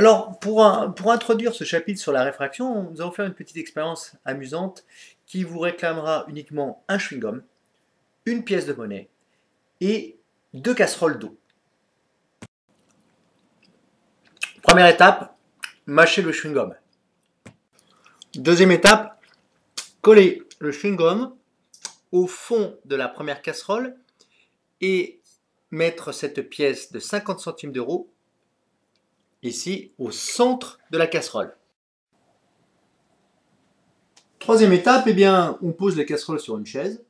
Alors, pour introduire ce chapitre sur la réfraction, nous allons faire une petite expérience amusante qui vous réclamera uniquement un chewing-gum, une pièce de monnaie et 2 casseroles d'eau. Première étape, mâcher le chewing-gum. Deuxième étape, coller le chewing-gum au fond de la première casserole et mettre cette pièce de 50 centimes d'euros ici au centre de la casserole. Troisième étape, on pose la casserole sur une chaise,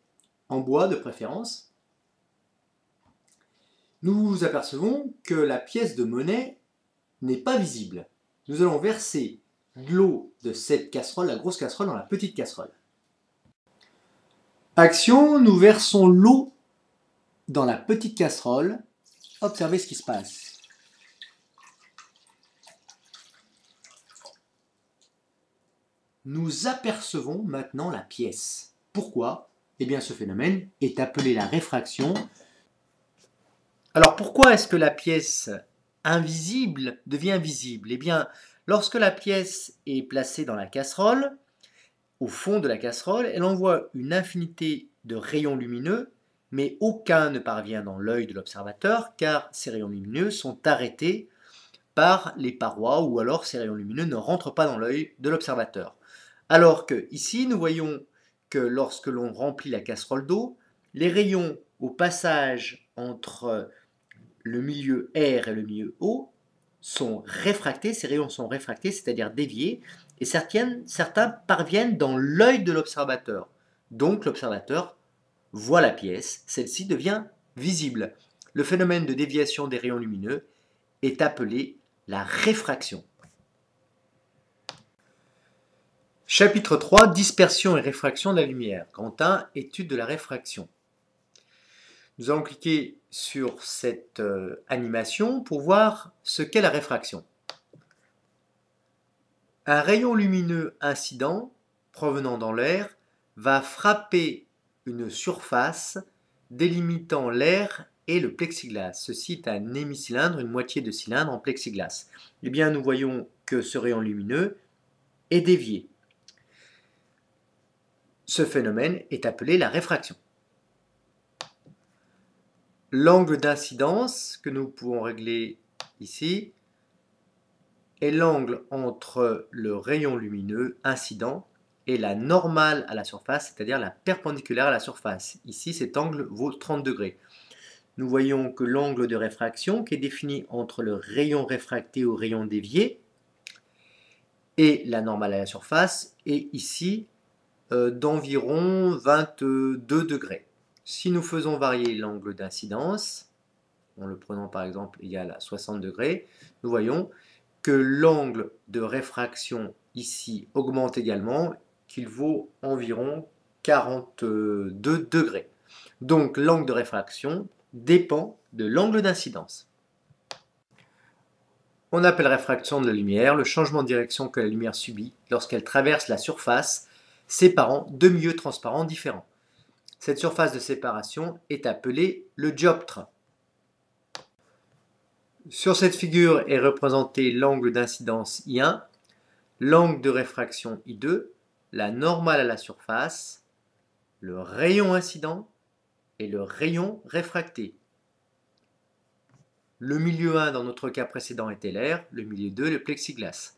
en bois de préférence. Nous apercevons que la pièce de monnaie n'est pas visible. Nous allons verser de l'eau de cette casserole, la grosse casserole, dans la petite casserole. Action, nous versons l'eau dans la petite casserole. Observez ce qui se passe. Nous apercevons maintenant la pièce. Pourquoi ? Ce phénomène est appelé la réfraction. Alors pourquoi est-ce que la pièce invisible devient visible ? Lorsque la pièce est placée dans la casserole, au fond de la casserole, elle envoie une infinité de rayons lumineux, mais aucun ne parvient dans l'œil de l'observateur, car ces rayons lumineux sont arrêtés par les parois, ou alors ces rayons lumineux ne rentrent pas dans l'œil de l'observateur. Alors que ici, nous voyons que lorsque l'on remplit la casserole d'eau, les rayons au passage entre le milieu R et le milieu O sont réfractés, ces rayons sont réfractés, c'est-à-dire déviés, et certains parviennent dans l'œil de l'observateur. Donc l'observateur voit la pièce, celle-ci devient visible. Le phénomène de déviation des rayons lumineux est appelé la réfraction. Chapitre 3, dispersion et réfraction de la lumière. Grand 1, étude de la réfraction. Nous allons cliquer sur cette animation pour voir ce qu'est la réfraction. Un rayon lumineux incident provenant dans l'air va frapper une surface délimitant l'air et le plexiglas. Ceci est un hémicylindre, une moitié de cylindre en plexiglas. Nous voyons que ce rayon lumineux est dévié. Ce phénomène est appelé la réfraction. L'angle d'incidence que nous pouvons régler ici est l'angle entre le rayon lumineux incident et la normale à la surface, c'est-à-dire la perpendiculaire à la surface. Ici, cet angle vaut 30 degrés. Nous voyons que l'angle de réfraction, qui est défini entre le rayon réfracté au rayon dévié et la normale à la surface, est ici d'environ 22 degrés. Si nous faisons varier l'angle d'incidence, en le prenant par exemple égal à 60 degrés, nous voyons que l'angle de réfraction ici augmente également, qu'il vaut environ 42 degrés. Donc l'angle de réfraction dépend de l'angle d'incidence. On appelle réfraction de la lumière le changement de direction que la lumière subit lorsqu'elle traverse la surface séparant deux milieux transparents différents. Cette surface de séparation est appelée le dioptre. Sur cette figure est représenté l'angle d'incidence I1, l'angle de réfraction I2, la normale à la surface, le rayon incident et le rayon réfracté. Le milieu 1 dans notre cas précédent était l'air, le milieu 2 le plexiglas.